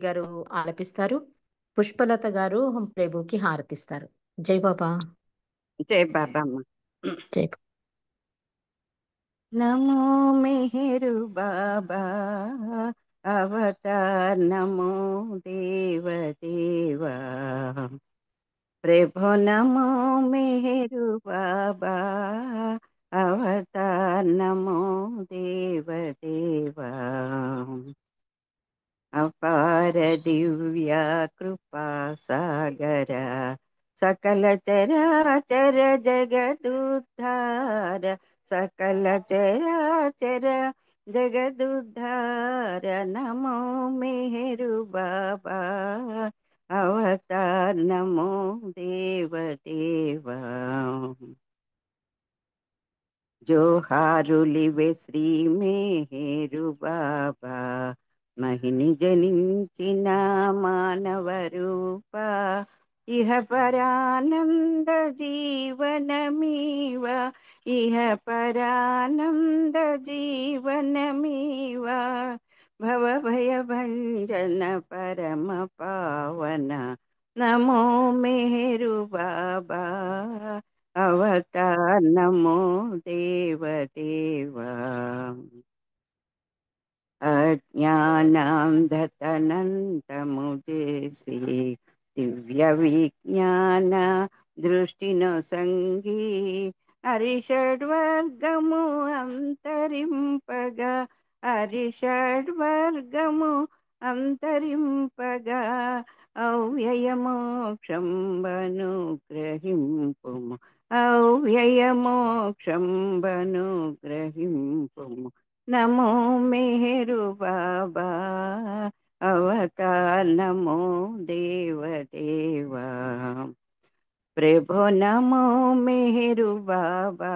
గారు ఆలపిస్తారు. పుష్పలత గారు ప్రభుకి హారతిస్తారు. జై బాబా. జై బాబామ్మ. జై బా- నమో మెహరు బాబా అవతార్ నమో దేవ దేవా ప్రభు నమో మెహరు బాబా అవతార్ నమో దేవ దేవా అపార దివ్య కృపా సాగర సకల చరాచర జగదుద్ధార సకల చరాచర జగదుద్ధార నమో మెహరు బాబా అవతార్ నమో దేవ దేవా జోహారులివే శ్రీ మేరు బాబా మహిని జనించిన మానవ రూప ఇహ పరానంద జీవనమీవ ఇహ పరానంద జీవనమీవ భవ భయ భంజన పరమ పావన నమో మేరు బాబా అవతార్ నమో దేవ దేవా అజ్ఞానాంధతనంతము చేసి దివ్య విజ్ఞాన దృష్టిను సంగి అరిషడ్వర్గము అంతరింపగా అరిషడ్వర్గము అంతరింపగా అవ్యయమోక్షంబను గ్రహింపుము అవ్యయమోక్షంబను గ్రహింపుము నమో మేరు బాబా అవతార్ నమో దేవ దేవా ప్రభు నమో మేరు బాబా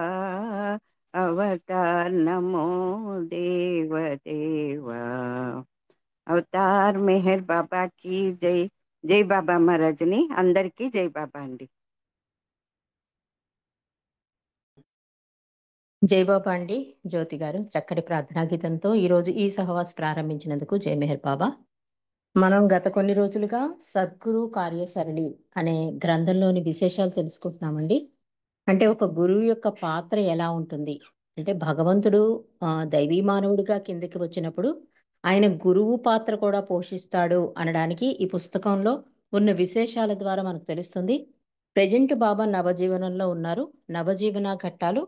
అవతార్ నమో దేవ దేవా అవతార్ మెహర్ బాబాకి జై. జై బాబా మహారాజ్ని అందరికీ జై బాబా అండి. జై బాబా అండి. జ్యోతి గారు చక్కటి ప్రార్థనా గీతంతో ఈరోజు ఈ సహవాస్ ప్రారంభించినందుకు జై మెహర్ బాబా. మనం గత కొన్ని రోజులుగా సద్గురు కార్యసరణి అనే గ్రంథంలోని విశేషాలు తెలుసుకుంటున్నామండి. అంటే ఒక గురువు యొక్క పాత్ర ఎలా ఉంటుంది అంటే భగవంతుడు దైవీ మానవుడిగా కిందకి వచ్చినప్పుడు ఆయన గురువు పాత్ర కూడా పోషిస్తాడు అనడానికి ఈ పుస్తకంలో ఉన్న విశేషాల ద్వారా మనకు తెలుస్తుంది. ప్రజెంట్ బాబా నవజీవనంలో ఉన్నారు. నవజీవన ఘట్టాలు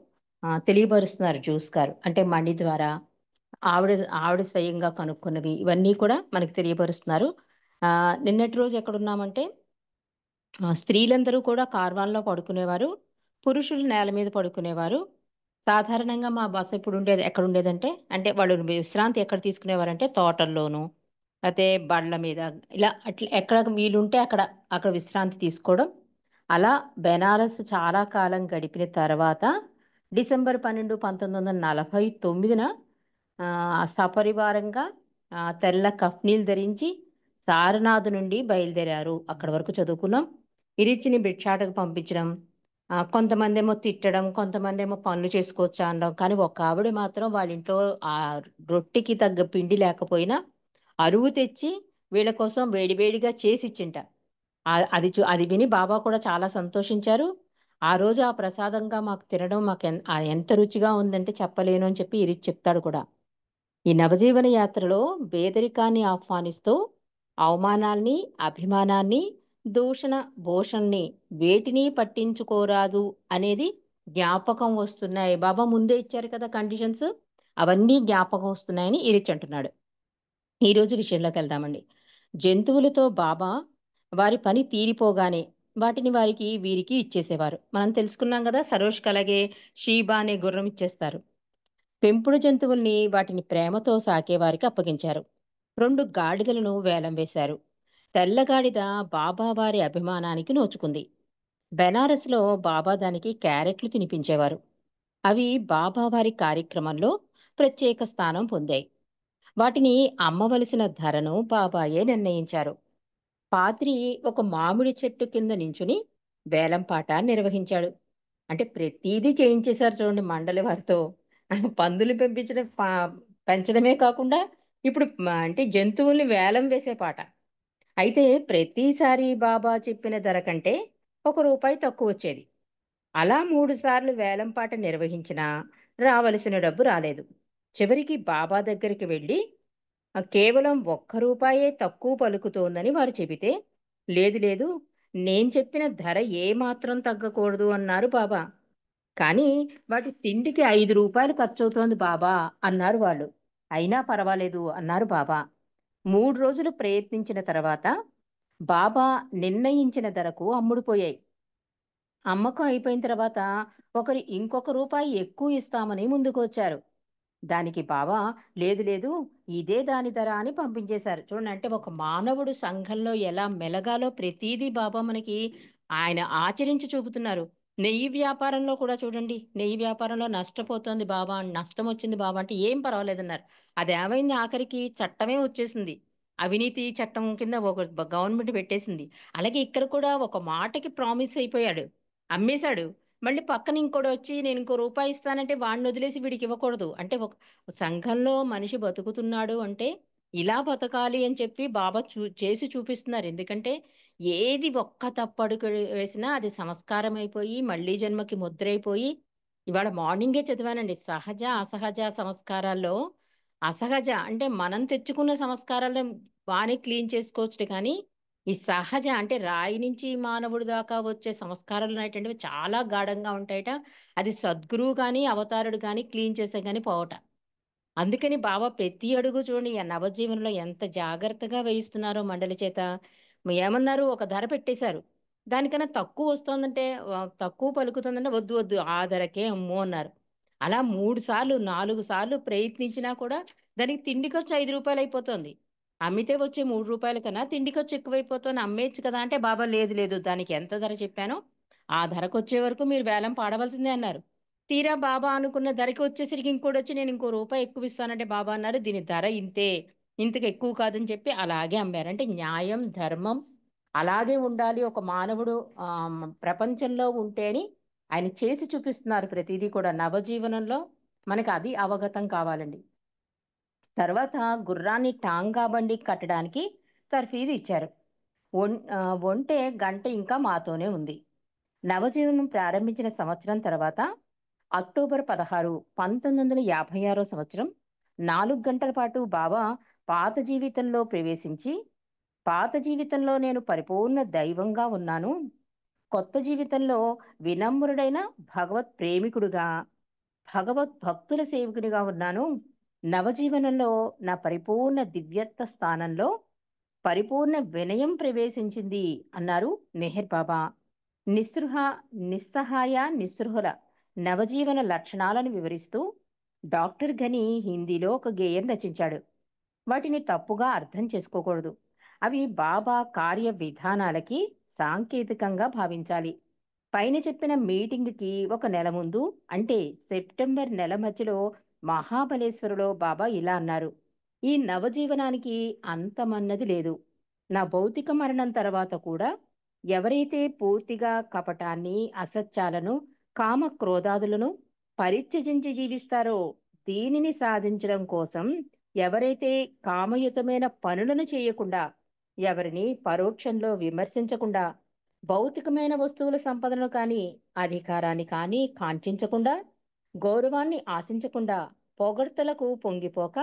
తెలియపరుస్తున్నారు జ్యూస్ గారు. అంటే మణి ద్వారా ఆవిడ ఆవిడ స్వయంగా కనుక్కున్నవి ఇవన్నీ కూడా మనకి తెలియపరుస్తున్నారు. నిన్నటి రోజు ఎక్కడున్నామంటే స్త్రీలందరూ కూడా కార్వాన్లో పడుకునేవారు, పురుషులు నేల మీద పడుకునేవారు. సాధారణంగా మా బస ఇప్పుడు ఉండేది ఎక్కడ ఉండేదంటే అంటే వాళ్ళు విశ్రాంతి ఎక్కడ తీసుకునేవారంటే తోటల్లోనూ లేకపోతే బండ్ల మీద ఇలా అట్లా ఎక్కడ వీలుంటే అక్కడ అక్కడ విశ్రాంతి తీసుకోవడం. అలా బెనారస్ చాలా కాలం గడిపిన తర్వాత డిసెంబర్ 12, 1949 సపరివారంగా తెల్ల కఫ్నీలు ధరించి సారనాథ్ నుండి బయలుదేరారు. అక్కడి వరకు చదువుకున్నాం. ఇరిచిని భిక్షాటకు పంపించడం, కొంతమంది ఏమో తిట్టడం, కొంతమంది ఏమో పనులు చేసుకోవచ్చా అనడం. కానీ ఒక ఆవిడ మాత్రం వాళ్ళ ఇంట్లో ఆ రొట్టెకి తగ్గ పిండి లేకపోయినా అరువు తెచ్చి వీళ్ళ కోసం వేడివేడిగా చేసి ఇచ్చింట. అది విని బాబా కూడా చాలా సంతోషించారు. ఆ రోజు ఆ ప్రసాదంగా మాకు తినడం మాకు ఎంత రుచిగా ఉందంటే చెప్పలేను అని చెప్పి ఇరిచి చెప్తాడు కూడా. ఈ నవజీవన యాత్రలో పేదరికాన్ని ఆహ్వానిస్తూ అవమానాల్ని, అభిమానాన్ని, దూషణ భూషణ్ణి వేటిని పట్టించుకోరాదు అనేది జ్ఞాపకం వస్తున్నాయి. బాబా ముందే ఇచ్చారు కదా కండిషన్స్, అవన్నీ జ్ఞాపకం వస్తున్నాయని ఇరిచ్ అంటున్నాడు. ఈ రోజు విషయంలోకి వెళ్దామండి. జంతువులతో బాబా వారి పని తీరిపోగానే వాటిని వీరికి ఇచ్చేసేవారు. మనం తెలుసుకున్నాం కదా, సరోష్కి అలాగే షీబా అనే గుర్రం ఇచ్చేస్తారు. పెంపుడు జంతువుల్ని వాటిని ప్రేమతో సాకే వారికి అప్పగించారు. 2 గాడిదలను వేలం వేశారు. తెల్లగాడిద బాబా వారి అభిమానానికి నోచుకుంది. బెనారస్లో బాబా దానికి క్యారెట్లు తినిపించేవారు. అవి బాబా వారి కార్యక్రమంలో ప్రత్యేక స్థానం పొందాయి. వాటిని అమ్మవలసిన ధరను బాబాయే నిర్ణయించారు. పాద్రి ఒక మామిడి చెట్టు కింద నించుని వేలంపాట నిర్వహించాడు. అంటే ప్రతిదీ చేయించేశారు చూడండి మండలి వారితో. పందులు పెంచడమే కాకుండా ఇప్పుడు అంటే జంతువుల్ని వేలం వేసే పాట. అయితే ప్రతిసారి బాబా చెప్పిన ధర కంటే రూ. 1 తక్కువొచ్చేది. అలా 3 సార్లు వేలంపాట నిర్వహించినా రావలసిన డబ్బు రాలేదు. చివరికి బాబా దగ్గరికి వెళ్లి కేవలం రూ. 1 తక్కువ పలుకుతోందని వారు చెబితే, లేదు లేదు, నేను చెప్పిన ధర ఏమాత్రం తగ్గకూడదు అన్నారు బాబా. కానీ వాటి తిండికి రూ. 5 ఖర్చవుతోంది బాబా అన్నారు వాళ్ళు. అయినా పర్వాలేదు అన్నారు బాబా. 3 రోజులు ప్రయత్నించిన తర్వాత బాబా నిర్ణయించిన ధరకు అమ్ముడుపోయాయి. అమ్మకం అయిపోయిన తర్వాత ఒకరు ఇంకొక రూపాయి ఎక్కువ ఇస్తామని ముందుకొచ్చారు. దానికి బావ లేదు లేదు, ఇదే దాని ధర అని పంపించేశారు. చూడండి, అంటే ఒక మానవుడు సంఘంలో ఎలా మెలగాలో ప్రతీదీ బాబా మనకి ఆయన ఆచరించి చూపుతున్నారు. నెయ్యి వ్యాపారంలో కూడా చూడండి, నెయ్యి వ్యాపారంలో నష్టపోతోంది బాబా, నష్టం వచ్చింది బాబా అంటే ఏం పర్వాలేదన్నారు. అదేమైంది, ఆఖరికి చట్టమే వచ్చేసింది. అవినీతి చట్టం కింద ఒక గవర్నమెంట్ పెట్టేసింది. అలాగే ఇక్కడ కూడా ఒక మాటకి ప్రామిస్ అయిపోయాడు, అమ్మేశాడు. మళ్ళీ పక్కన ఇంకోడొచ్చి నేను ఇంకో రూపాయి ఇస్తానంటే వాడిని వదిలేసి వీడికి ఇవ్వకూడదు. అంటే ఒక సంఘంలో మనిషి బతుకుతున్నాడు అంటే ఇలా బతకాలి అని చెప్పి బాబా చేసి చూపిస్తున్నారు. ఎందుకంటే ఏది ఒక్క తప్పడుగు వేసినా అది సంస్కారం అయిపోయి మళ్ళీ జన్మకి ముద్రైపోయి, ఇవాళ మార్నింగే చదివానండి. సహజ, అసహజ సంస్కారాల్లో అసహజ అంటే మనం తెచ్చుకున్న సంస్కారాలను బానే క్లీన్ చేసుకోవచ్చుట కానీ, ఈ సహజ అంటే రాయి నుంచి మానవుడి దాకా వచ్చే సంస్కారాలు అనేటువంటివి చాలా గాఢంగా ఉంటాయట. అది సద్గురువు గాని, అవతారుడు గాని క్లీన్ చేస్తే గాని పోవట. అందుకని బాబా ప్రతి అడుగు చూడండి ఆ నవజీవనంలో ఎంత జాగ్రత్తగా వేయిస్తున్నారో మండలి చేత. ఏమన్నారు, ఒక ధర పెట్టేశారు. దానికన్నా తక్కువ వస్తోందంటే తక్కువ పలుకుతుందంటే వద్దు వద్దు ఆ ధరకే అమ్ము అన్నారు. అలా 3 సార్లు, 4 సార్లు ప్రయత్నించినా కూడా దానికి తిండి ఖర్చు రూ. 5 అయిపోతుంది. అమ్మితే వచ్చే రూ. 3 కన్నా తిండి ఖర్చు ఎక్కువైపోతుంది, అమ్మేయొచ్చు కదా అంటే బాబా లేదు లేదు, దానికి ఎంత ధర చెప్పానో ఆ ధరకొచ్చే వరకు మీరు వేలం పాడవలసిందే అన్నారు. తీరా బాబా అనుకున్న ధరకి వచ్చేసరికి ఇంకోడొచ్చి నేను ఇంకో రూపాయి ఎక్కువ ఇస్తానంటే బాబా అన్నారు, దీని ధర ఇంతే, ఇంతకు ఎక్కువ కాదని చెప్పి అలాగే అమ్మారు. అంటే న్యాయం, ధర్మం అలాగే ఉండాలి ఒక మానవుడు ప్రపంచంలో ఉంటే అని ఆయన చేసి చూపిస్తున్నారు ప్రతిదీ కూడా నవజీవనంలో. మనకి అది అవగతం కావాలండి. తర్వాత గుర్రాన్ని టాంగా బండి కట్టడానికి తర్ఫీదు ఇచ్చారు. ఒంటె గంట ఇంకా మాతోనే ఉంది. నవజీవనం ప్రారంభించిన సంవత్సరం తర్వాత అక్టోబర్ 16, 1956 సంవత్సరం 4 గంటల పాటు బాబా పాత జీవితంలో ప్రవేశించి, పాత జీవితంలో నేను పరిపూర్ణ దైవంగా ఉన్నాను, కొత్త జీవితంలో వినమ్రుడైన భగవత్ ప్రేమికుడుగా, భగవత్ భక్తుల సేవకునిగా ఉన్నాను. నవజీవనంలో నా పరిపూర్ణ దివ్యత్వ స్థానంలో పరిపూర్ణ వినయం ప్రవేశించింది అన్నారు మెహర్ బాబా. నిస్పృహ, నిస్సహాయ, నిస్పృహల నవజీవన లక్షణాలను వివరిస్తూ డాక్టర్ గని హిందీలో ఒక గేయం రచించాడు. వాటిని తప్పుగా అర్థం చేసుకోకూడదు. అవి బాబా కార్య విధానాలకి సాంకేతికంగా భావించాలి. పైన చెప్పిన మీటింగ్కి ఒక నెల ముందు, అంటే సెప్టెంబర్ నెల మధ్యలో మహాబలేశ్వరులో బాబా ఇలా అన్నారు, ఈ నవజీవనానికి అంతమన్నది లేదు. నా భౌతిక మరణం తర్వాత కూడా ఎవరైతే పూర్తిగా కపటాన్ని, అసత్యాలను, కామ క్రోధాదులను పరిత్యజించి జీవిస్తారో, దీనిని సాధించడం కోసం ఎవరైతే కామయుతమైన పనులను చేయకుండా, ఎవరిని పరోక్షంలో విమర్శించకుండా, భౌతికమైన వస్తువుల సంపదను కానీ, అధికారాన్ని కానీ కాంక్షించకుండా, గౌరవాన్ని ఆశించకుండా, పొగడ్తలకు పొంగిపోక,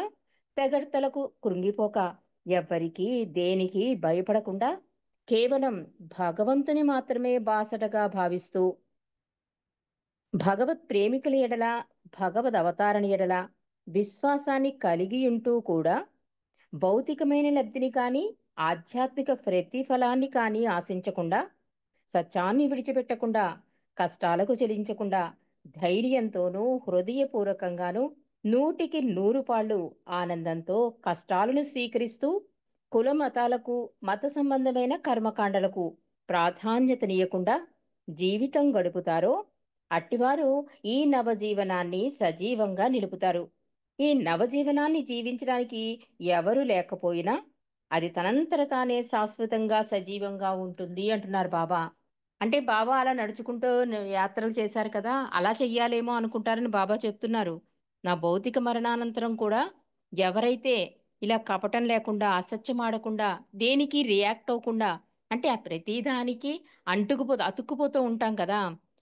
తెగడ్తలకు కృంగిపోక, ఎవ్వరికీ దేనికి భయపడకుండా, కేవలం భగవంతుని మాత్రమే బాసటగా భావిస్తూ, భగవత్ ప్రేమికుల ఎడల, భగవద్ అవతారణ ఎడల విశ్వాసాన్ని కలిగియుంటూ కూడా భౌతికమైన లబ్ధిని కానీ, ఆధ్యాత్మిక ప్రతిఫలాన్ని కానీ ఆశించకుండా, సత్యాన్ని విడిచిపెట్టకుండా, కష్టాలకు చెలించకుండా, ధైర్యంతోనూ హృదయపూర్వకంగాను 100కి 100 పాళ్ళు ఆనందంతో కష్టాలను స్వీకరిస్తూ, కుల మతాలకు, మత సంబంధమైన కర్మకాండలకు ప్రాధాన్యతనీయకుండా జీవితం గడుపుతారో, అట్టివారు ఈ నవజీవనాన్ని సజీవంగా నిలుపుతారు. ఈ నవజీవనాన్ని జీవించడానికి ఎవరు లేకపోయినా అది తనంతట తానే శాశ్వతంగా సజీవంగా ఉంటుంది అంటున్నారు బాబా. అంటే బాబా అలా నడుచుకుంటూ యాత్రలు చేశారు కదా, అలా చెయ్యాలేమో అనుకుంటారని బాబా చెప్తున్నారు. నా భౌతిక మరణానంతరం కూడా ఎవరైతే ఇలా కపటం లేకుండా, అసత్యం ఆడకుండా, దేనికి రియాక్ట్ అవ్వకుండా, అంటే ఆ ప్రతిదానికి అతుక్కుపోతూ ఉంటాం కదా!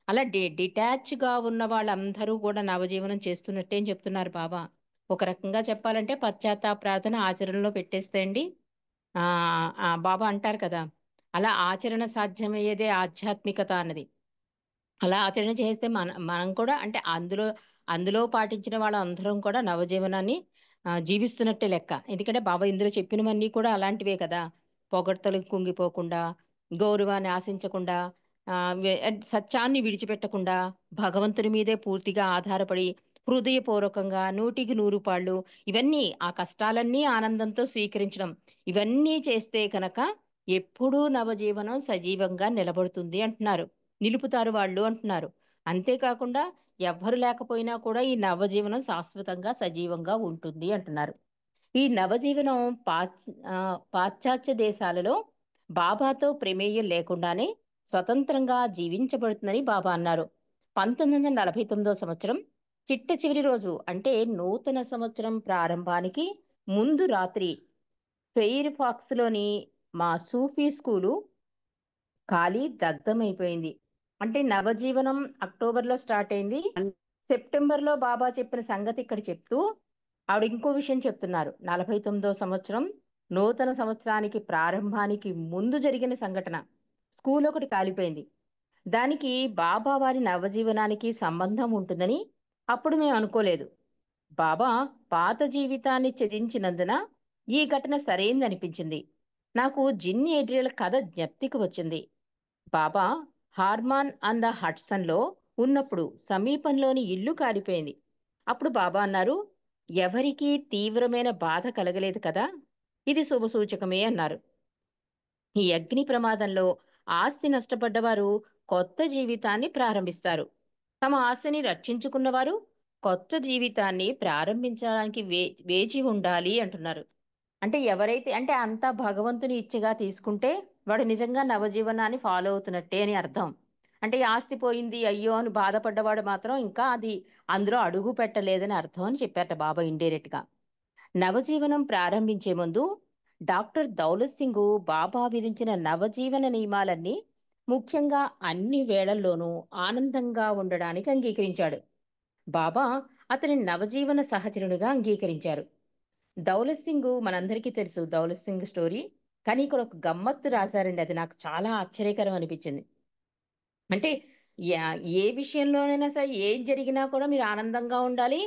అలా డిటాచ్‌గా ఉన్న వాళ్ళందరూ కూడా నవజీవనం చేస్తున్నట్టే అని చెప్తున్నారు బాబా. ఒక రకంగా చెప్పాలంటే పశ్చాత్తాప ప్రార్థన ఆచరణలో పెట్టేస్తే అండి బాబా అంటారు కదా! అలా ఆచరణ సాధ్యమయ్యేదే ఆధ్యాత్మికత అన్నది. అలా ఆచరణ చేస్తే మనం కూడా అంటే అందులో పాటించిన వాళ్ళందరం కూడా నవజీవనాన్ని జీవిస్తున్నట్టే లెక్క. ఎందుకంటే బాబా ఇందులో చెప్పినవన్నీ కూడా అలాంటివే కదా! పొగడ్తలకు కుంగిపోకుండా, గౌరవాన్ని ఆశించకుండా, సత్యాన్ని విడిచిపెట్టకుండా, భగవంతుని మీదే పూర్తిగా ఆధారపడి, హృదయపూర్వకంగా 100కి 100 పాళ్ళు ఇవన్నీ ఆ కష్టాలన్నీ ఆనందంతో స్వీకరించడం. ఇవన్నీ చేస్తే కనుక ఎప్పుడూ నవజీవనం సజీవంగా నిలబడుతుంది అంటున్నారు. నిలుపుతారు వాళ్ళు అంటున్నారు. అంతేకాకుండా ఎవ్వరు లేకపోయినా కూడా ఈ నవజీవనం శాశ్వతంగా సజీవంగా ఉంటుంది అంటున్నారు. ఈ నవజీవనం పాశ్చాత్య దేశాలలో బాబాతో ప్రమేయం లేకుండానే స్వతంత్రంగా జీవించబడుతుందని బాబా అన్నారు. 1949 సంవత్సరం చిట్ట చివరి రోజు అంటే నూతన సంవత్సరం ప్రారంభానికి ముందు రాత్రి ఫెయిర్ ఫాక్స్‌లోని మా సూఫీ స్కూలు ఖాళీ దగ్ధమైపోయింది. అంటే నవజీవనం అక్టోబర్‌లో స్టార్ట్ అయింది. అన్- సెప్టెంబర్‌లో బాబా చెప్పిన సంగతి ఇక్కడ చెప్తూ ఆవిడ ఇంకో విషయం చెప్తున్నారు. 49వ సంవత్సరం నూతన సంవత్సరానికి ప్రారంభానికి ముందు జరిగిన సంఘటన. స్కూల్ ఒకటి కాలిపోయింది. దానికి బాబా వారి నవజీవనానికి సంబంధం ఉంటుందని అప్పుడు మేము అనుకోలేదు. బాబా పాత జీవితాన్ని త్యజించినందున ఈ ఘటన సరైందనిపించింది. నాకు జిన్ ఏడ్రియల్ కథ జ్ఞప్తికి వచ్చింది. బాబా హార్మాన్ అండ్ ద హడ్సన్లో ఉన్నప్పుడు సమీపంలోని ఇల్లు కాలిపోయింది. అప్పుడు బాబా అన్నారు, ఎవరికీ తీవ్రమైన బాధ కలగలేదు కదా, ఇది శుభసూచకమే అన్నారు. ఈ అగ్ని ప్రమాదంలో ఆస్తి నష్టపడ్డవారు కొత్త జీవితాన్ని ప్రారంభిస్తారు. తమ ఆస్తిని రక్షించుకున్నవారు కొత్త జీవితాన్ని ప్రారంభించడానికి వేచి ఉండాలి అంటున్నారు. అంటే ఎవరైతే అంటే అంతా భగవంతుని ఇచ్చగా తీసుకుంటే వాడు నిజంగా నవజీవనాన్ని ఫాలో అవుతున్నట్టే అని అర్థం. అంటే ఈ ఆస్తి పోయింది అయ్యో అని బాధపడ్డవాడు మాత్రం ఇంకా అది అందులో అడుగు పెట్టలేదని అర్థం అని చెప్పారట బాబా ఇండైరెక్ట్ గా. నవజీవనం ప్రారంభించే ముందు డాక్టర్ దౌలత్ సింగ్ బాబా విధించిన నవజీవన నియమాలన్నీ ముఖ్యంగా అన్ని వేళల్లోనూ ఆనందంగా ఉండడానికి అంగీకరించాడు. బాబా అతని నవజీవన సహచరునిగా అంగీకరించారు. దౌలత్ సింగ్ మనందరికీ తెలుసు దౌలత్ సింగ్ స్టోరీ. కానీ ఇక్కడ ఒక గమ్మత్తు రాశారండి. అది నాకు చాలా ఆశ్చర్యకరం అనిపించింది. అంటే ఏ విషయంలోనైనా సరే ఏం జరిగినా కూడా మీరు ఆనందంగా ఉండాలి.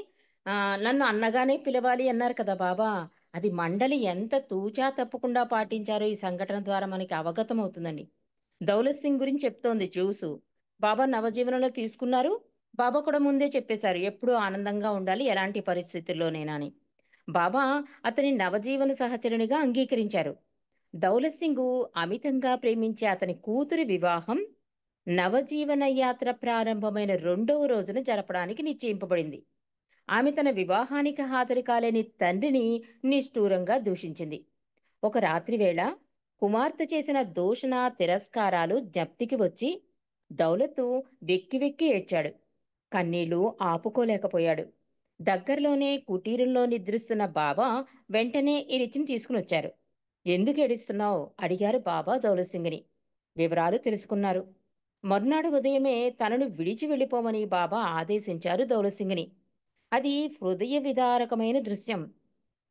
నన్ను అన్నగానే పిలవాలి అన్నారు కదా బాబా. అది మండలి ఎంత తూచా తప్పకుండా పాటించారో ఈ సంఘటన ద్వారా మనకి అవగతం అవుతుందండి. దౌలత్ సింగ్ గురించి చెప్తోంది జ్యూసు. బాబా నవజీవనంలో తీసుకున్నారు. బాబా కూడా ముందే చెప్పేశారు ఎప్పుడూ ఆనందంగా ఉండాలి ఎలాంటి పరిస్థితుల్లోనైనా అని. బాబా అతని నవజీవన సహచరునిగా అంగీకరించారు. దౌలత్ సింగ్ అమితంగా ప్రేమించే అతని కూతురి వివాహం నవజీవన యాత్ర ప్రారంభమైన రెండవ రోజున జరపడానికి నిశ్చయింపబడింది. ఆమె తన వివాహానికి హాజరు కాలేని తండ్రిని నిష్ఠూరంగా దూషించింది. ఒక రాత్రి వేళ కుమార్తె చేసిన దూషణ తిరస్కారాలు జ్ఞప్తికి వచ్చి దౌలతు వెక్కి వెక్కి ఏడ్చాడు. కన్నీళ్లు ఆపుకోలేకపోయాడు. దగ్గరలోనే కుటీరంలో నిద్రిస్తున్న బాబా వెంటనే ఈ రిచిని తీసుకునొచ్చారు. ఎందుకు ఏడుస్తున్నావు అడిగారు బాబా దౌలత్ సింగ్ని. వివరాలు తెలుసుకున్నారు. మర్నాడు ఉదయమే తనను విడిచి వెళ్ళిపోమని బాబా ఆదేశించారు దౌలత్ సింగ్ని. అది హృదయ విదారకమైన దృశ్యం.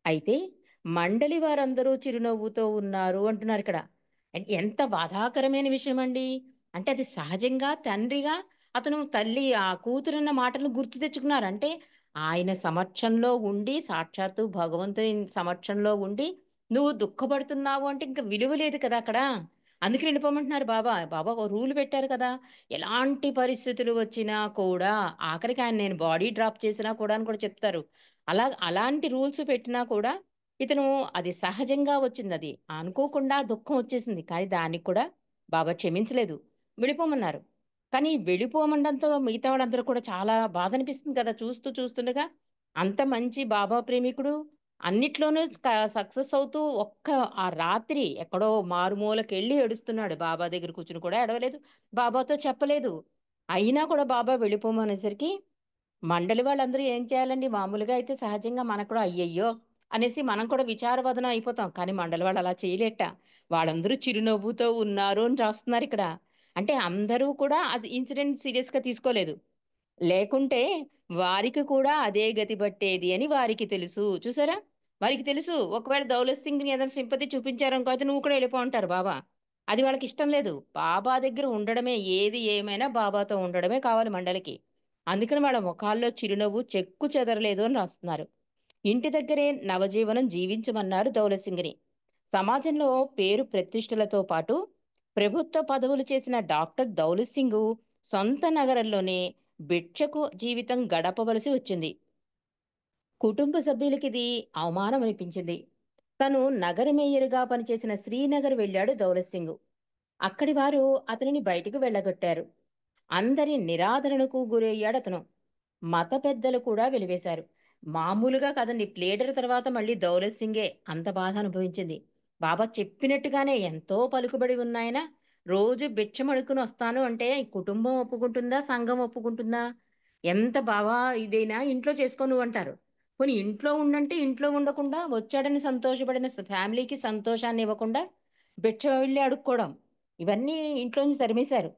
అయితే మండలి వారందరూ చిరునవ్వుతో ఉన్నారు అంటున్నారు ఇక్కడ. ఎంత బాధాకరమైన విషయం అండి. అంటే అది సహజంగా తండ్రిగా అతను తల్లి ఆ కూతురన్న మాటలను గుర్తు తెచ్చుకున్నారు. అంటే ఆయన సమక్షంలో ఉండి సాక్షాత్తు భగవంతుని సమక్షంలో ఉండి నువ్వు దుఃఖపడుతున్నావు అంటే ఇంకా విలువ లేదు కదా అక్కడ. అందుకని వెళ్ళిపోమంటున్నారు బాబా. బాబా ఒక రూల్ పెట్టారు కదా. ఎలాంటి పరిస్థితులు వచ్చినా కూడా ఆఖరికి ఆయన నేను బాడీ డ్రాప్ చేసినా కూడా అని కూడా చెప్తారు. అలాంటి రూల్స్ పెట్టినా కూడా ఇతను అది సహజంగా వచ్చింది అది. అనుకోకుండా దుఃఖం వచ్చేసింది. కానీ దానికి కూడా బాబా క్షమించలేదు. వెళ్ళిపోమన్నారు. కానీ వెళ్ళిపోమనడంతో మిగతా వాళ్ళందరూ కూడా చాలా బాధ అనిపిస్తుంది కదా! చూస్తుండగా. అంత మంచి బాబా ప్రేమికుడు అన్నిట్లోనూ సక్సెస్ అవుతూ ఆ రాత్రి ఎక్కడో మారుమూలకెళ్ళి ఏడుస్తున్నాడు. బాబా దగ్గర కూర్చొని కూడా ఏడవలేదు. బాబాతో చెప్పలేదు. అయినా కూడా బాబా వెళ్ళిపోమనేసరికి మండలి వాళ్ళందరూ ఏం చేయాలండి? మామూలుగా అయితే సహజంగా మనకు కూడా అయ్యయ్యో! అనేసి మనం కూడా విచారవదనం అయిపోతాం. కానీ మండలి వాళ్ళు అలా చేయలేట. వాళ్ళందరూ చిరునవ్వుతో ఉన్నారు అని రాస్తున్నారిక్కడ. అంటే అందరూ కూడా అది ఇన్సిడెంట్ సీరియస్‌గా తీసుకోలేదు. లేకుంటే వారికి కూడా అదే గతి పట్టేది అని వారికి తెలుసు. చూసారా? వారికి తెలుసు. ఒకవేళ దౌలత్ సింగ్‌ని ఏదైనా సింపతి చూపించారనుకో అయితే నువ్వు కూడా వెళ్ళిపో అంటారు బాబా. అది వాళ్ళకిష్టం లేదు. బాబా దగ్గర ఉండడమే ఏది ఏమైనా బాబాతో ఉండడమే కావాలి మండలికి. అందుకని వాళ్ళ మొఖాల్లో చిరునవ్వు చెక్కు చెదరలేదు అని రాస్తున్నారు. ఇంటి దగ్గరే నవజీవనం జీవించమన్నారు దౌలత్ సింగ్‌ని. సమాజంలో పేరు ప్రతిష్టలతో పాటు ప్రభుత్వ పదవులు చేసిన డాక్టర్ దౌలత్ సింగ్ సొంత నగరంలోనే భిక్షకు జీవితం గడపవలసి వచ్చింది. కుటుంబ సభ్యులకిది అవమానం అనిపించింది. తను నగర మేయర్‌గా పనిచేసిన శ్రీనగర్ వెళ్ళాడు దౌలత్ సింగ్. అక్కడి వారు అతనిని బయటికి వెళ్ళగొట్టారు. అందరి నిరాదరణకు గురయ్యాడతను. మత పెద్దలు కూడా వెలివేశారు. మామూలుగా కదండి ప్లేడర్ తర్వాత మళ్ళీ దౌలత్ సింగే అంత బాధ అనుభవించింది. బాబా చెప్పినట్టుగానే ఎంతో పలుకుబడి ఉన్నాయన రోజు బిచ్చమడుక్కుని వస్తాను అంటే ఈ కుటుంబం ఒప్పుకుంటుందా? సంఘం ఒప్పుకుంటుందా? ఎంత బావా ఇదైనా ఇంట్లో చేసుకో నువ్వంటారు. పోనీ ఇంట్లో ఉండంటే ఇంట్లో ఉండకుండా వచ్చాడని సంతోషపడిన ఫ్యామిలీకి సంతోషాన్ని ఇవ్వకుండా బిచ్చ వెళ్ళి అడుక్కోవడం. ఇవన్నీ ఇంట్లో నుంచి తరిమేశారు.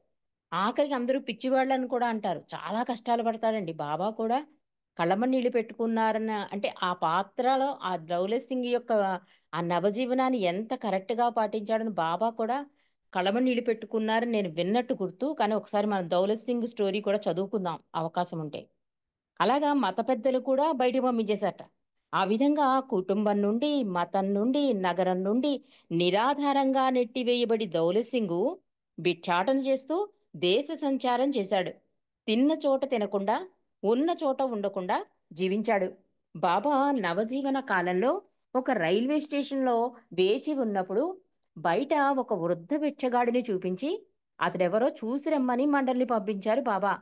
ఆఖరికి అందరూ పిచ్చివాళ్ళని కూడా అంటారు. చాలా కష్టాలు పడతాడండి. బాబా కూడా కళ్ళమ్మట నీళ్లు పెట్టుకున్నారన్న అంటే ఆ పాత్రలో ఆ దౌలత్ సింగ్ యొక్క ఆ నవజీవనాన్ని ఎంత కరెక్ట్‌గా పాటించాడని బాబా కూడా కళ్ళమ్మట నీళ్లు పెట్టుకున్నారని నేను విన్నట్టు గుర్తు. కానీ ఒకసారి మనం దౌలత్ సింగ్ స్టోరీ కూడా చదువుకుందాం అవకాశం ఉంటే. అలాగా మత పెద్దలు కూడా బయటికి పంపించేశారట. ఆ విధంగా కుటుంబం నుండి, మతం నుండి, నగరం నుండి నిరాధారంగా నెట్టివేయబడి దౌలత్ సింగు భిక్షాటన చేస్తూ దేశ సంచారం చేశాడు. తిన్న చోట తినకుండా, ఉన్న చోట ఉండకుండా జీవించాడు. బాబా నవజీవన కాలంలో ఒక రైల్వే స్టేషన్‌లో వేచి ఉన్నప్పుడు బయట ఒక వృద్ధ భిక్షగాడిని చూపించి అతడెవరో చూసి రమ్మని మండలిని పంపించారు బాబా.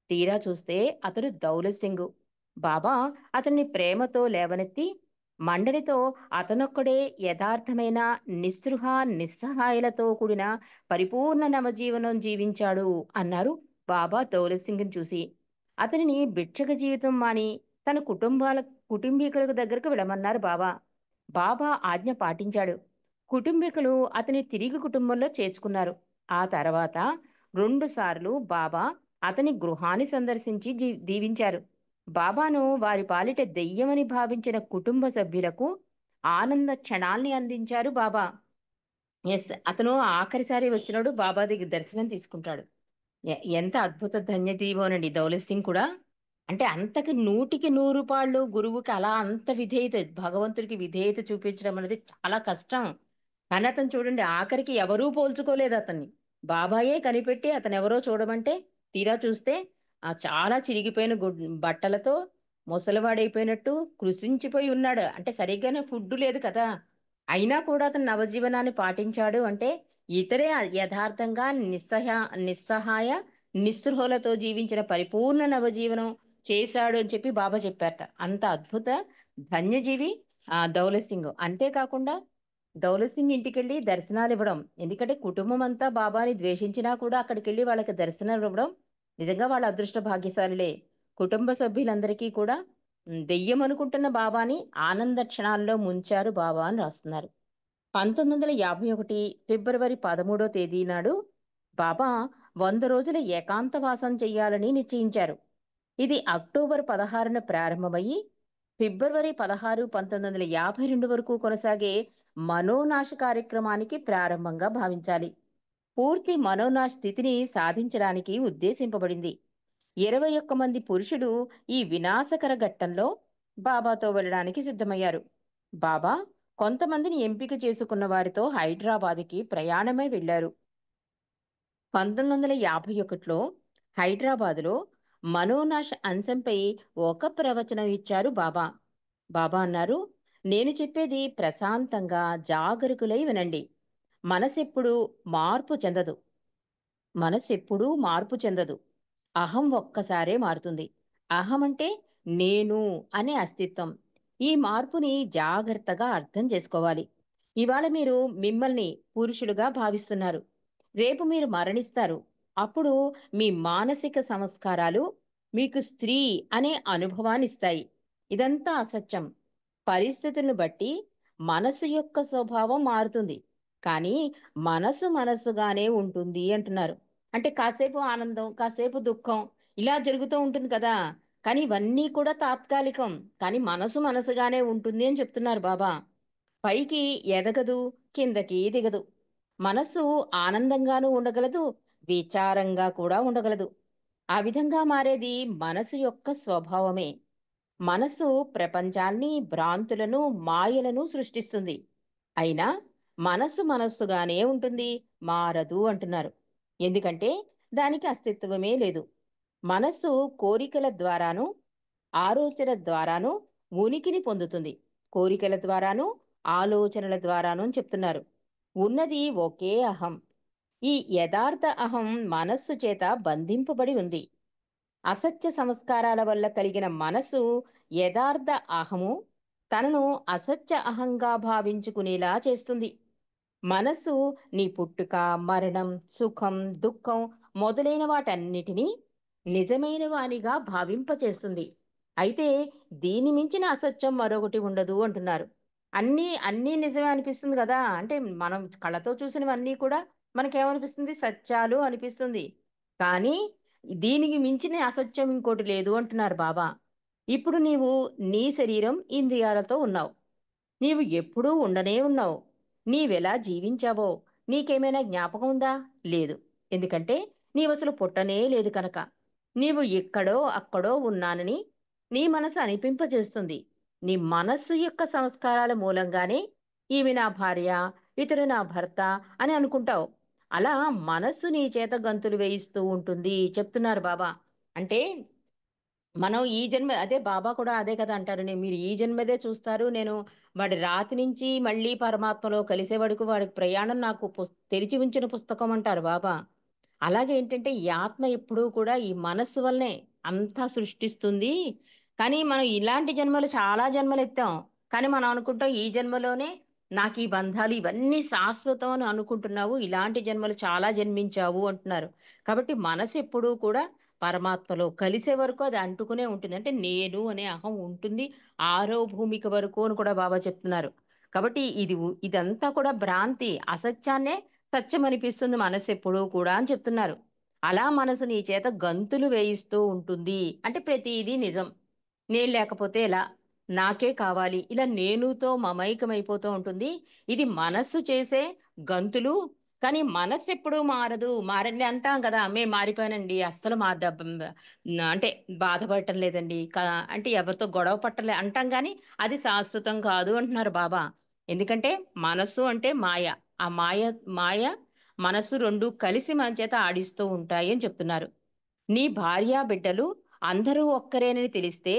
తీరా చూస్తే అతడు దౌలత్ సింగ్. బాబా అతన్ని ప్రేమతో లేవనెత్తి మండలితో అతనొక్కడే యథార్థమైన నిస్పృహ నిస్సహాయలతో కూడిన పరిపూర్ణ నవజీవనం జీవించాడు అన్నారు బాబా దౌలత్ సింగ్ని చూసి. అతనిని భిక్షక జీవితం మాని తన కుటుంబీకులకు దగ్గరకు వెళ్ళమన్నారు బాబా. బాబా ఆజ్ఞ పాటించాడు. కుటుంబీకులు అతని తిరిగి కుటుంబంలో చేర్చుకున్నారు. ఆ తర్వాత 2 సార్లు బాబా అతని గృహాన్ని సందర్శించి దీవించారు. బాబాను వారి పాలిట దెయ్యమని భావించిన కుటుంబ సభ్యులకు ఆనంద క్షణాల్ని అందించారు బాబా. యెస్. అతను ఆఖరిసారి వచ్చినోడు బాబా దగ్గర దర్శనం తీసుకుంటాడు. ఎంత అద్భుత ధన్యజీవోనండి దౌలత్ సింగ్ కూడా. అంటే అంతకు 100కి 100 పాళ్ళు గురువుకి అలా అంత విధేయత భగవంతుడికి విధేయత చూపించడం అనేది చాలా కష్టం. కానీ అతను చూడండి ఆఖరికి ఎవరూ పోల్చుకోలేదు అతన్ని. బాబాయే కనిపెట్టి అతనెవరో చూడమంటే తీరా చూస్తే చాలా చిరిగిపోయిన బట్టలతో ముసలివాడైపోయినట్టు కృశించిపోయి ఉన్నాడు. అంటే సరిగ్గానే ఫుడ్ లేదు కదా! అయినా కూడా అతను నవజీవనాన్ని పాటించాడు అంటే ఇతరే యథార్థంగా నిస్సహాయ, నిస్పృహలతో జీవించిన పరిపూర్ణ నవజీవనం చేశాడు అని చెప్పి బాబా చెప్పారట. అంత అద్భుత ధన్యజీవి దౌలత్ సింగ్. అంతేకాకుండా దౌలత్ సింగ్ ఇంటికెళ్ళి దర్శనాలివ్వడం. ఎందుకంటే కుటుంబం అంతా బాబాని ద్వేషించినా కూడా అక్కడికెళ్ళి వాళ్ళకి దర్శనాలివ్వడం నిజంగా వాళ్ళ అదృష్ట భాగ్యశాలులే. కుటుంబ సభ్యులందరికీ కూడా దెయ్యం అనుకుంటున్న బాబాని ఆనంద క్షణాల్లో ముంచారు బాబా అని రాస్తున్నారు. 1951 ఫిబ్రవరి 13 తేదీ నాడు బాబా 100 రోజుల ఏకాంతవాసం చెయ్యాలని నిశ్చయించారు. ఇది అక్టోబర్ 16న ప్రారంభమయ్యి ఫిబ్రవరి 16, 1952 వరకు కొనసాగే మనోనాశ కార్యక్రమానికి ప్రారంభంగా భావించాలి. పూర్తి మనోనాశ స్థితిని సాధించడానికి ఉద్దేశింపబడింది. 21 మంది పురుషులు ఈ వినాశకర ఘట్టంలో బాబాతో వెళ్ళడానికి సిద్ధమయ్యారు. బాబా కొంతమందిని ఎంపిక చేసుకున్న వారితో హైదరాబాదుకి ప్రయాణమై వెళ్లారు. 1951లో హైదరాబాదులో మనోనాశ అంశంపై ఒక ప్రవచనం ఇచ్చారు బాబా. బాబా అన్నారు, నేను చెప్పేది ప్రశాంతంగా జాగరూకులై వినండి. మనసెప్పుడు మార్పు చెందదు. మనసెప్పుడూ మార్పు చెందదు. అహం ఒక్కసారే మారుతుంది. అహం అంటే నేను అనే అస్తిత్వం. ఈ మార్పుని జాగ్రత్తగా అర్థం చేసుకోవాలి. ఇవాళ మీరు మిమ్మల్ని పురుషులుగా భావిస్తున్నారు. రేపు మీరు మరణిస్తారు. అప్పుడు మీ మానసిక సంస్కారాలు మీకు స్త్రీ అనే అనుభవాన్నిస్తాయి. ఇదంతా అసత్యం. పరిస్థితులను బట్టి మనసు యొక్క స్వభావం మారుతుంది. కానీ మనసు మనసుగానే ఉంటుంది అంటున్నారు. అంటే కాసేపు ఆనందం, కాసేపు దుఃఖం ఇలా జరుగుతూ ఉంటుంది కదా! కానీ ఇవన్నీ కూడా తాత్కాలికం. కానీ మనసు మనసుగానే ఉంటుంది అని చెప్తున్నారు బాబా. పైకి ఎదగదు, కిందకి దిగదు. మనస్సు ఆనందంగానూ ఉండగలదు, విచారంగా కూడా ఉండగలదు. ఆ విధంగా మారేది మనసు యొక్క స్వభావమే. మనసు ప్రపంచాన్ని, భ్రాంతులను, మాయలను సృష్టిస్తుంది. అయినా మనస్సు మనస్సుగానే ఉంటుంది, మారదు అంటున్నారు. ఎందుకంటే దానికి అస్తిత్వమే లేదు. మనస్సు కోరికల ద్వారాను, ఆలోచన ద్వారాను ఉనికిని పొందుతుంది. కోరికల ద్వారాను, ఆలోచనల ద్వారాను అని చెప్తున్నారు. ఉన్నది ఒకే అహం. ఈ యథార్థ అహం మనస్సు చేత బంధింపబడి ఉంది. అసత్య సంస్కారాల వల్ల కలిగిన మనసు యథార్థ అహము తనను అసత్య అహంగా భావించుకునేలా చేస్తుంది. మనసు నీ పుట్టుక, మరణం, సుఖం, దుఃఖం మొదలైన వాటన్నిటినీ నిజమైన వానిగా భావింపచేస్తుంది. అయితే దీని మించిన అసత్యం మరొకటి ఉండదు అంటున్నారు. అన్నీ అన్నీ నిజమే అనిపిస్తుంది కదా! అంటే మనం కళ్ళతో చూసినవన్నీ కూడా మనకేమనిపిస్తుంది? సత్యాలు అనిపిస్తుంది. కానీ దీనికి మించిన అసత్యం ఇంకోటి లేదు అంటున్నారు బాబా. ఇప్పుడు నీవు నీ శరీరం, ఇంద్రియాలతో ఉన్నావు. నీవు ఎప్పుడూ ఉండనే ఉన్నావు. నీవెలా జీవించావో నీకేమైనా జ్ఞాపకం ఉందా? లేదు. ఎందుకంటే నీవసలు పుట్టనే లేదు కనుక. నీవు ఎక్కడో అక్కడో ఉన్నానని నీ మనసు అనిపింపజేస్తుంది. నీ మనస్సు యొక్క సంస్కారాల మూలంగానే ఈమె నా భార్య, ఇతడు నా భర్త అని అనుకుంటావు. అలా మనస్సు నీ చేత గంతులు వేయిస్తూ ఉంటుంది చెప్తున్నారు బాబా. అంటే మనం ఈ జన్మ అదే బాబా కూడా అదే కదా అంటారు. మీరు ఈ జన్మదే చూస్తారు. నేను వాడి రాతి నుంచి మళ్ళీ పరమాత్మలో కలిసే వరకు వాడికి ప్రయాణం నాకు తెరిచి ఉంచిన పుస్తకం అంటారు బాబా. అలాగే ఏంటంటే ఈ ఆత్మ ఎప్పుడూ కూడా ఈ మనస్సు వల్లనే అంతా సృష్టిస్తుంది. కానీ మనం ఇలాంటి జన్మలు చాలా జన్మలు ఎత్తాం. కానీ మనం అనుకుంటాం ఈ జన్మలోనే నాకు ఈ బంధాలు ఇవన్నీ శాశ్వతం అని అనుకుంటున్నావు. ఇలాంటి జన్మలు చాలా జన్మించావు అంటున్నారు. కాబట్టి మనసు ఎప్పుడూ కూడా పరమాత్మలో కలిసే వరకు అది అంటుకునే ఉంటుంది. అంటే నేను అనే అహం ఉంటుంది. ఆరో భూమిక వరకు అని కూడా బాబా చెప్తున్నారు. కాబట్టి ఇదంతా కూడా భ్రాంతి. అసత్యాన్నే సత్యం అనిపిస్తుంది మనసు ఎప్పుడూ కూడా అని చెప్తున్నారు. అలా మనసు నీ చేత గంతులు వేయిస్తూ ఉంటుంది. అంటే ప్రతిదీ నిజం. నేను లేకపోతే ఎలా? నాకే కావాలి. ఇలా నేనుతో మమైకమైపోతూ ఉంటుంది. ఇది మనస్సు చేసే గంతులు. కానీ మనస్సెప్పుడూ మారదు. మారని అంటాం కదా! మేము మారిపోయానండి. అస్సలు అంటే బాధపడటం లేదండి. అంటే ఎవరితో గొడవ పట్టలే అంటాం గానీ, అది శాశ్వతం కాదు అంటున్నారు బాబా. ఎందుకంటే మనస్సు అంటే మాయ. ఆ మాయ, మనస్సు 2 కలిసి మన చేత ఆడిస్తూ ఉంటాయి అని చెప్తున్నారు. నీ భార్య, బిడ్డలు అందరూ ఒక్కరేనని తెలిస్తే,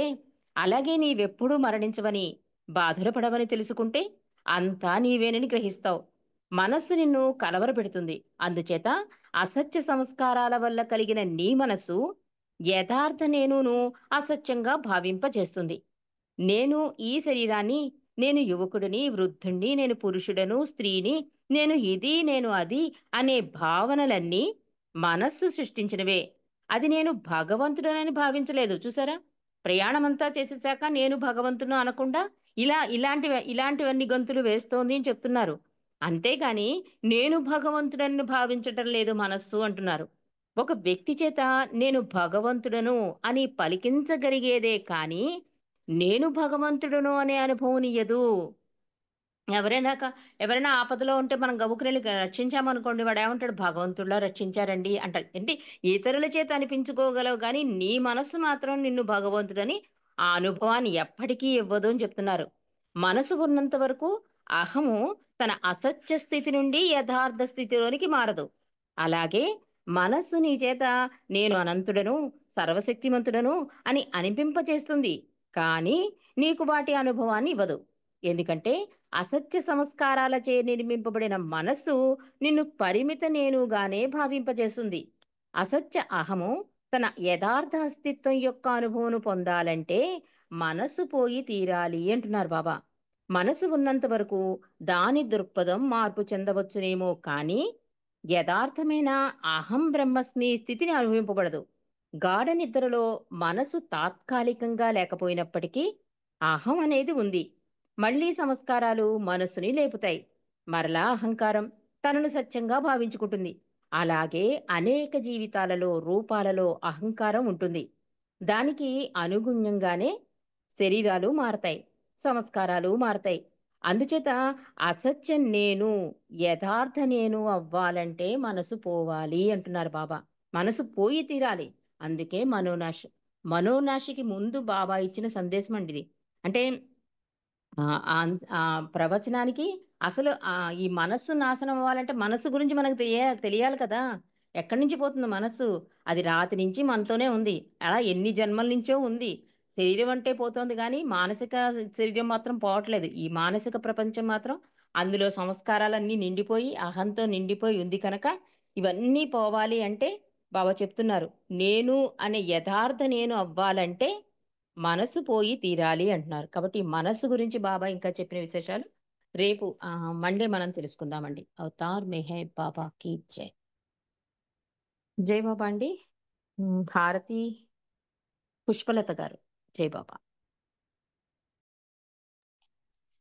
అలాగే నీవెప్పుడూ మరణించవని, బాధలు పడవని తెలుసుకుంటే, అంతా నీవేనని గ్రహిస్తావు. మనస్సు నిన్ను కలవరపెడుతుంది. అందుచేత అసత్య సంస్కారాల వల్ల కలిగిన నీ మనసు యథార్థ నేనును అసత్యంగా భావింపజేస్తుంది. నేను ఈ శరీరాన్ని, నేను యువకుడిని, వృద్ధుణ్ణి, నేను పురుషుడను, స్త్రీని, నేను ఇది, నేను అది అనే భావనలన్నీ మనస్సు సృష్టించినవే. అది నేను భగవంతుడనని భావించలేదు. చూసారా? ప్రయాణమంతా చేసేసాక నేను భగవంతుడు అనకుండా ఇలాంటివన్నీ గంతులు వేస్తోంది అని చెప్తున్నారు. అంతేగాని నేను భగవంతుడని భావించటం లేదు మనస్సు అంటున్నారు. ఒక వ్యక్తి చేత నేను భగవంతుడను అని పలికించగలిగేదే కానీ నేను భగవంతుడును అనే అనుభవనియ్యదు. ఎవరైనా క ఎవరైనా ఆపదలో ఉంటే మనం గబుక్కునెళ్లి రక్షించామనుకోండి వాడేమంటాడు, "భగవంతుడిలా రక్షించారండి" అంటాడు. అంటే ఇతరుల చేత అనిపించుకోగలవు గానీ, నీ మనస్సు మాత్రం నిన్ను భగవంతుడని ఆ అనుభవాన్ని ఎప్పటికీ ఇవ్వదు అని చెప్తున్నారు. మనసు ఉన్నంత వరకు అహము తన అసత్య స్థితి నుండి యథార్థ స్థితిలోనికి మారదు. అలాగే మనస్సు నీ చేత నేను అనంతుడను, సర్వశక్తిమంతుడను అని అనిపింపచేస్తుంది. కానీ నీకు వాటి అనుభవాన్ని ఇవ్వదు. ఎందుకంటే అసత్య సంస్కారాలచే నిర్మింపబడిన మనస్సు నిన్ను పరిమిత నేనుగానే భావింపజేస్తుంది. అసత్య అహము తన యథార్థ అస్తిత్వం యొక్క అనుభవం పొందాలంటే మనసు పోయి తీరాలి అంటున్నారు బాబా. మనసు ఉన్నంత వరకు దాని దృక్పథం మార్పు చెందవచ్చునేమో కానీ యథార్థమైన అహం బ్రహ్మస్మి స్థితిని అనుభవింపబడదు. గాఢ నిద్రలో మనసు తాత్కాలికంగా లేకపోయినప్పటికీ అహం అనేది ఉంది. మళ్ళీ సంస్కారాలు మనసుని లేపుతాయి. మరలా అహంకారం తనను సత్యంగా భావించుకుంటుంది. అలాగే అనేక జీవితాలలో, రూపాలలో అహంకారం ఉంటుంది. దానికి అనుగుణ్యంగానే శరీరాలు మారతాయి, సంస్కారాలు మారతాయి. అందుచేత అసత్యం నేను, యథార్థ నేను అవ్వాలంటే మనసు పోవాలి అంటున్నారు బాబా. మనసు పోయి తీరాలి. అందుకే మనోనాశికి ముందు బాబా ఇచ్చిన సందేశం అండి ఇది. అంటే ప్రవచనానికి అసలు ఈ మనస్సు నాశనం అవ్వాలంటే మనస్సు గురించి మనకు తెలియాలి కదా! ఎక్కడి నుంచి పోతుంది మనస్సు? అది రాతి నుంచి మనతోనే ఉంది. అలా ఎన్ని జన్మల నుంచో ఉంది. శరీరం అంటే పోతోంది గానీ, మానసిక శరీరం మాత్రం పోవట్లేదు. ఈ మానసిక ప్రపంచం మాత్రం అందులో సంస్కారాలన్నీ నిండిపోయి, అహంతో నిండిపోయి ఉంది కనుక, ఇవన్నీ పోవాలి అంటే బాబా చెప్తున్నారు. నేను అనే యథార్థ నేను అవ్వాలంటే మనసు పోయి తీరాలి అంటున్నారు. కాబట్టి ఈ మనస్సు గురించి బాబా ఇంకా చెప్పిన విశేషాలు రేపు మండే మనం తెలుసుకుందామండి. అవతార్ మెహర్ బాబా కీ జై. జై బాబా అండి. హారతి పుష్పలత గారు. జై బాబా.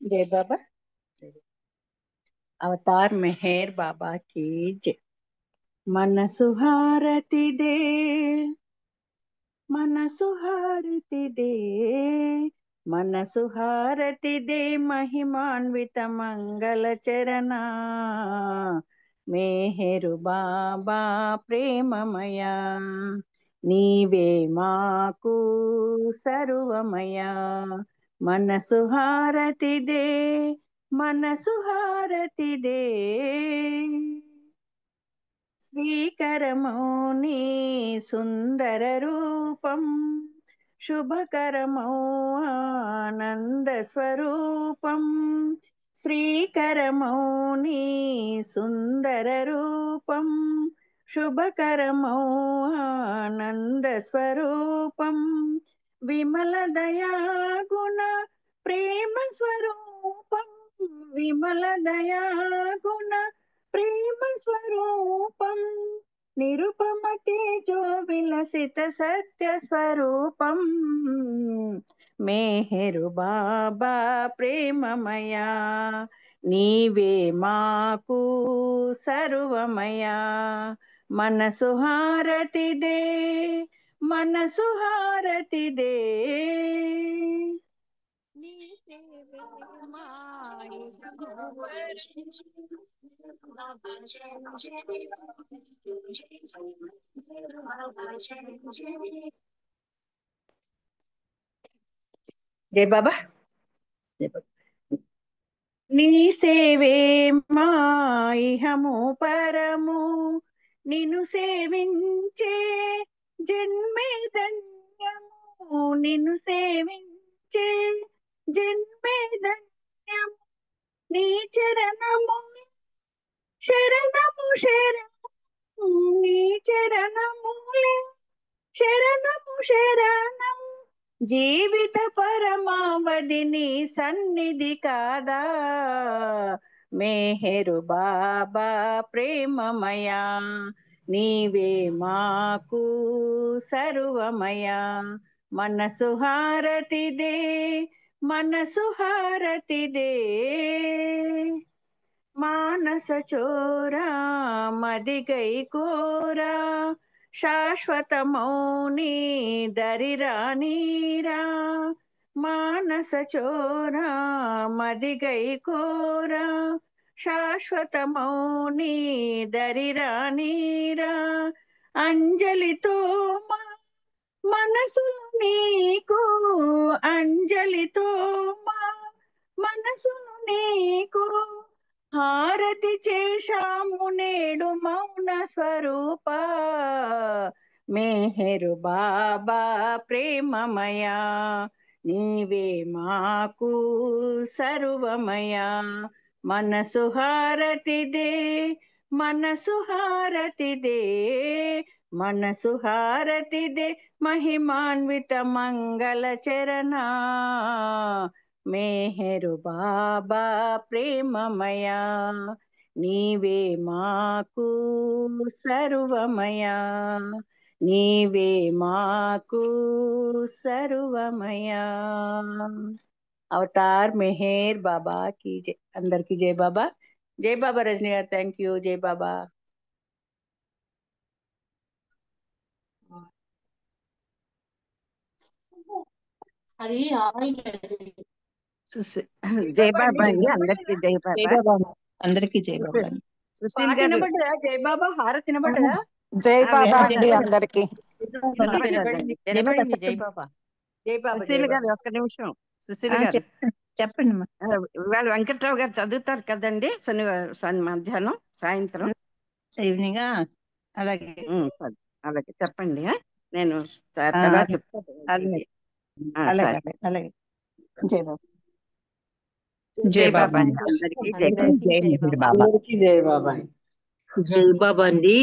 జై బాబా. అవతార్ మెహర్ బాబా की जय. మనసు హారతిదే, మనసు హారతిదే, మనసు హారతిదే, మహిమాన్విత మంగళ చరణ మేహరు బాబా ప్రేమమయా, నీవే మాకు సర్వమయా. మనసు హారతిదే, మనసు హారతిదే, శ్రీకరమౌ నీ సుందర రూపం, శుభకరమౌ ఆనంద స్వరూపం. శ్రీకరమౌ నీ సుందర రూపం, శుభకరమౌ ఆనంద స్వరూపం. విమల దయా గుణ ప్రేమ స్వరూపం, విమల దయా గుణ ప్రేమ స్వరూపం. నిరుపమ తేజో విలసిత సత్య స్వరూపం. మేహరు బాబా ప్రేమమయా, నీవే మాకు సర్వమయా. మనసు హారతిదే, మనసు హారతిదే, నీ సేవే జై బాబా. జై బాబా. నీ సేవే మా ఇహము పరము, నిన్ను సేవించే జన్మే ధన్యము, నిన్ను సేవించే జన్మే ధన్యము. నీ చరణము శరణము శరణము, నీ చరణములే శరణము శరణం. జీవిత పరమావధి నీ సన్నిధి కాదా, మేహరు బాబా ప్రేమమయా, నీవే మాకు సర్వమయా. మనసు హారతిదే, మనసు హారతిదే, మానస చోరా మదిగై కోరా, శాశ్వత మౌని దరిరానీరా. మానస చోరా మదిగై కోరా, శాశ్వత మౌని దరిరానీరా. అంజలితో మా మనసులు నీకు, అంజలితో మా మనసును నీకు హారతి చేశాము నేడు మౌన స్వరూప. మేహరు బాబా ప్రేమమయా, నీవే మాకు సర్వమయా. మనసు హారతిదే, మనసు హారతిదే, మనసు హారతిదే, మహిమాన్విత మంగళ చరణ మేహరు బాబా ప్రేమమయా, నీవే మాకు సర్వమయా, నీవే మాకు సర్వమయా. అవతార్ మెహర్ బాబా की जय అందరికి జై బాబా. జై బాబా రజనీ గారు, థ్యాంక్ యూ. జై బాబా. అది ఆయిల్ సుశీ- జై జై బాబా బాబా అండి. అండి, అందరికి జై జై బాబా. బాబా అందరికీ జై బాబా. సుశీల్ సుశీల్ పాట గారు, వినబడ్డదా? జై బాబా హారతి వినబడ్డదా? జై బాబా వినపడదు. అండి అందరికి. వినపడదండి, జై బాబా వినపడింది. జై చెప్పండి. బాబా. జై బాబా, జై సుశీల్ గారు బాబా. ఒక్క నిమిషం. సుశీల్ గారు, చెప్పండి ఇవాళ వెంకట్రావు గారు చదువుతారు కదండి శనివారం మధ్యాహ్నం సాయంత్రం. ఈవినింగ్. అలాగే సరే, అలాగే చెప్పండి. నేను ఆ, తర్వాత చెప్తాను. అలాగే సరే. అలాగే అలాగే. జై బాబా. జై బాబా అండి, అందరికీ జై బాబా. అందరికీ జై జై మెహర్ బాబా. బాబా. అందరికీ జై బాబా. జై బాబా అండి.